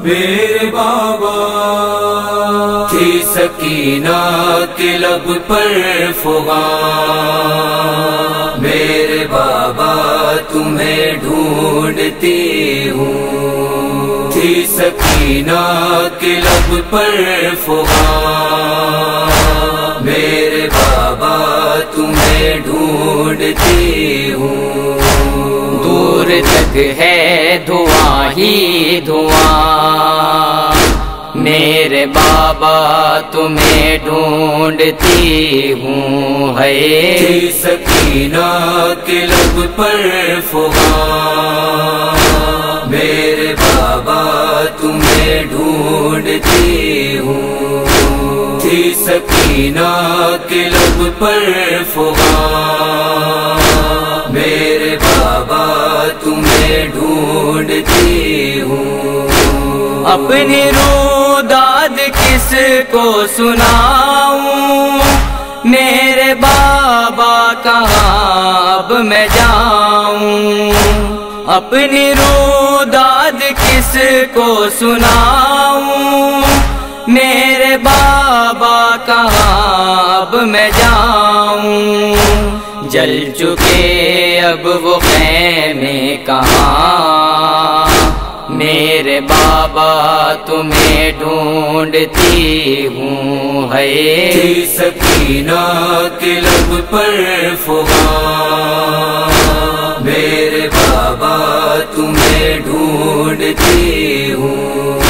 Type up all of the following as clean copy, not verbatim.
میرے بابا تھی سکینہ کے لب پر فغان، میرے بابا تمہیں ڈھونڈتی ہوں، تھی سکینہ کے لب پر فغان، میرے بابا تمہیں ڈھونڈتی ہوں، دور تک ہے دھواں ہی دھواں، میرے بابا تمہیں ڈھونڈتی ہوں، ہے تھی سکینہ کے لب پر فغان، میرے بابا تمہیں ڈھونڈتی ہوں، تھی سکینہ کے لب پر فغان، میرے بابا تمہیں ڈھونڈتی ہوں، اپنی روداد کس کو سناؤں، میرے بابا کہاں اب میں جاؤں، اپنی روداد کس کو سناؤں، میرے بابا کہاں اب میں جاؤں، جل چکے اب وہ خیمے کہاں، میرے بابا تمہیں ڈھونڈتی ہوں، ہے تھی سکینہ کے لب پر فغان، میرے بابا تمہیں ڈھونڈتی ہوں،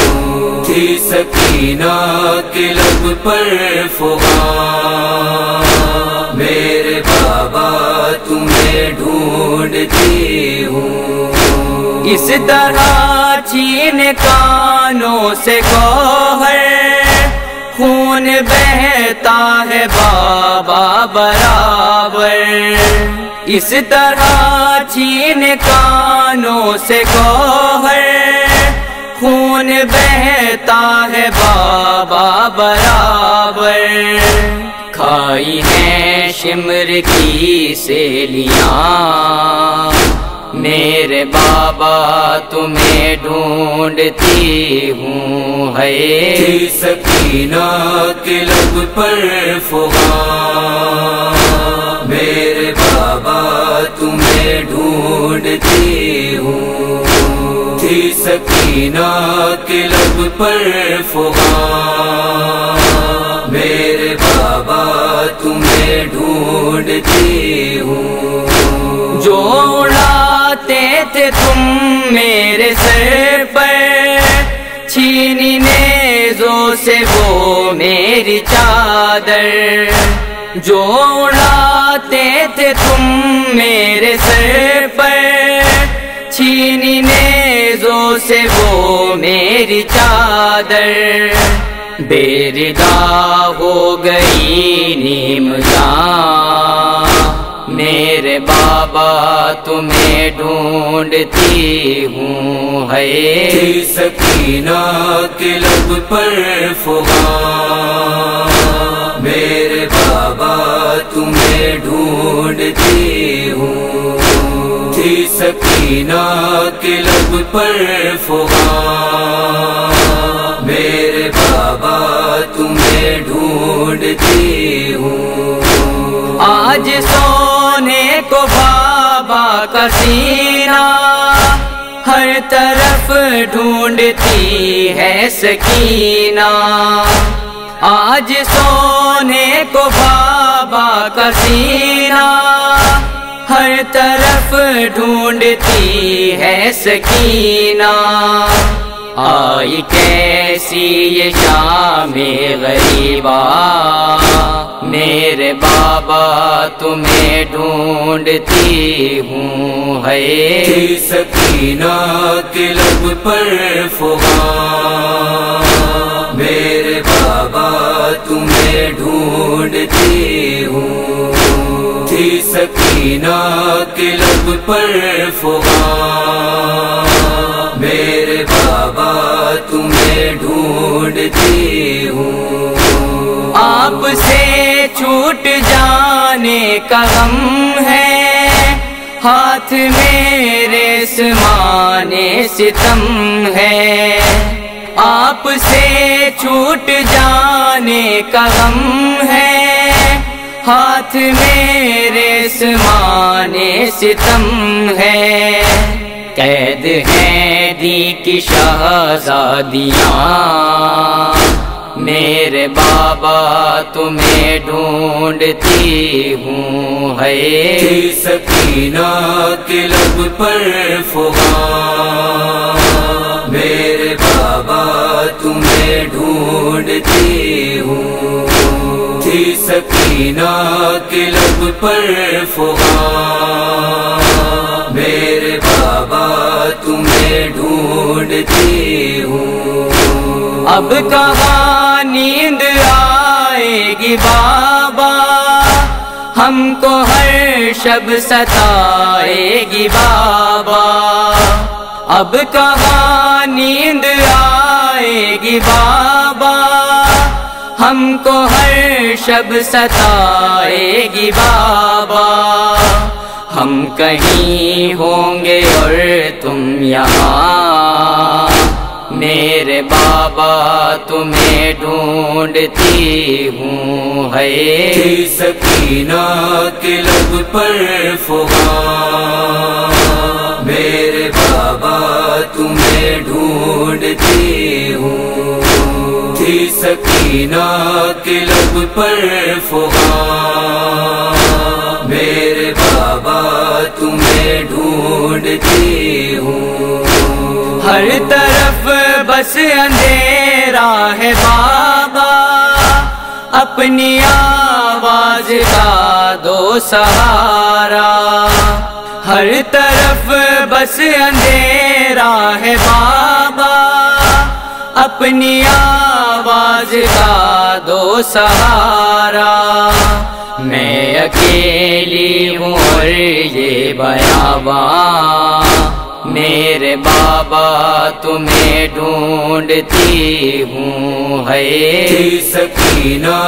تھی سکینہ کے لب پر فغان، میرے بابا تمہیں ڈھونڈتی ہوں، اس طرح چھین کانوں سے گوہر، خون بہتا ہے بابا برابر، اس طرح چھین کانوں سے گوہر، خون بہتا ہے بابا برابر، کھائی ہیں شمر کی سیلیاں، میرے بابا تمہیں ڈھونڈتی ہوں، ہے تھی سکینہ کے لب پر فغان، میرے بابا تمہیں ڈھونڈتی ہوں، تھی سکینہ کے لب پر فغان، میرے بابا تمہیں ڈھونڈتی ہوں، جو اڑاتے تھے تم میرے سر پر، چھینی نیزوں سے وہ میری چادر، جو اڑاتے تھے تم میرے سر پر، چھینی نیزوں سے وہ میری چادر، بے ردا ہو گئی نیم جان، میرے بابا تمہیں ڈھونڈتی ہوں، ہے تھی سکینہ کے لب پر فغان، میرے بابا تمہیں ڈھونڈتی ہوں، تھی سکینہ کے لب پر فغان، میرے بابا تمہیں ڈھونڈتی ہوں، آج سونے کو بابا کا سینہ، ہر طرف ڈھونڈتی ہے سکینہ، آج سونے کو بابا کا سینہ، ہر طرف ڈھونڈتی ہے سکینہ، آئی کیسی یہ شام غریبا، میرے بابا تمہیں ڈھونڈتی ہوں، ہے تھی سکینہ کے لب پر فغان، میرے بابا تمہیں ڈھونڈتی ہوں، تھی سکینہ کے لب پر فغان، میرے بابا تمہیں ڈھونڈتی ہوں، آپ سے چھوٹ جانے کا غم ہے، ہاتھ میرے سمانے ستم ہے، آپ سے چھوٹ جانے کا غم ہے، ہاتھ میرے سمانے ستم ہے، قید ہیں دی کی شہزادیاں، میرے بابا تمہیں ڈھونڈتی ہوں ہے، تھی سکینہ کے لب پر فغاں، میرے بابا تمہیں ڈھونڈتی ہوں، تھی سکینہ کے لب پر فغاں، میرے بابا تمہیں ڈھونڈتی ہوں، اب کہاں نیند آئے گی بابا، ہم کو ہر شب ستائے گی بابا، اب کہاں نیند آئے گی بابا، ہم کو ہر شب ستائے گی بابا، ہم کہیں ہوں گے اور تم یہاں، میرے بابا تمہیں ڈھونڈتی ہوں ہے، تھی سکینہ کے لب پر فغاں، میرے بابا تمہیں ڈھونڈتی ہوں، تھی سکینہ کے لب پر فغاں، میرے بابا تمہیں ڈھونڈتی ہوں، ہر طرف بس اندھیرا ہے بابا، اپنی آواز کا دو سہارا، ہر طرف بس اندھیرا ہے بابا، اپنی آواز کا دو سہارا، میں اکیلی ہوں اور یہ بیاباں، میرے بابا تمہیں ڈھونڈتی ہوں ہے، تھی سکینہ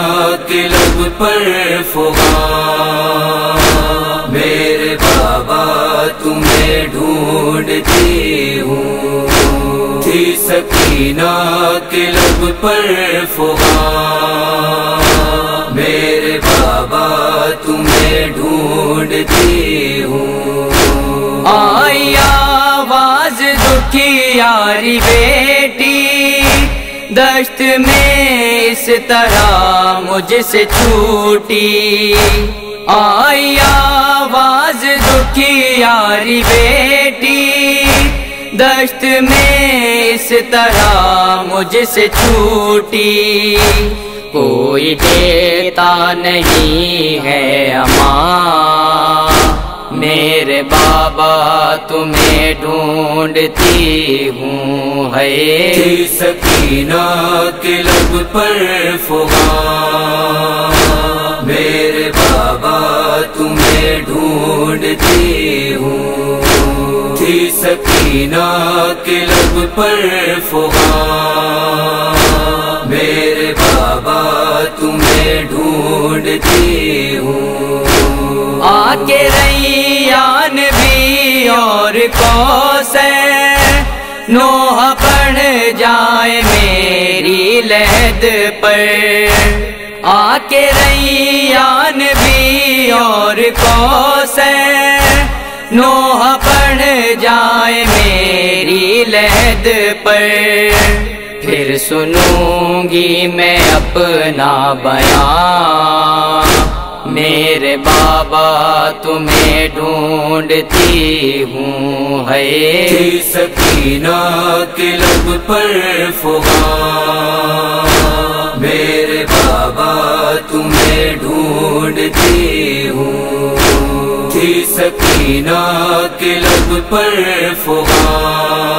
کے لب پر فغاں، میرے بابا تمہیں ڈھونڈتی ہوں، تھی سکینہ کے لب پر فغاں، میرے بابا تمہیں ڈھونڈتی ہوں، آئی آواز دکھیاری بیٹی دشت میں اس طرح مجھ سے چھوٹی، آئی آواز دکھیاری بیٹی دشت میں اس طرح مجھ سے چھوٹی، کوئی دیتا نہیں ہے امان، میرے بابا تمہیں ڈھونڈتی ہوں ہے، تھی سکینہ کے لب پر فغاں، میرے بابا تمہیں ڈھونڈتی ہوں، تھی سکینہ کے لب پر فغاں، میرے بابا تمہیں ڈھونڈتی ہوں، آ کے ریان بھی اور کوثر نوح پڑھ جائے میری لحد پر، آ کے ریان بھی اور کوثر نوح پڑھ جائے میری لحد پر، پھر سنوں گی میں اپنا بیان، میرے بابا تمہیں ڈھونڈتی ہوں ہے، تھی سکینہ کے لب پر فغاں، میرے بابا تمہیں ڈھونڈتی ہوں، تھی سکینہ کے لب پر فغاں،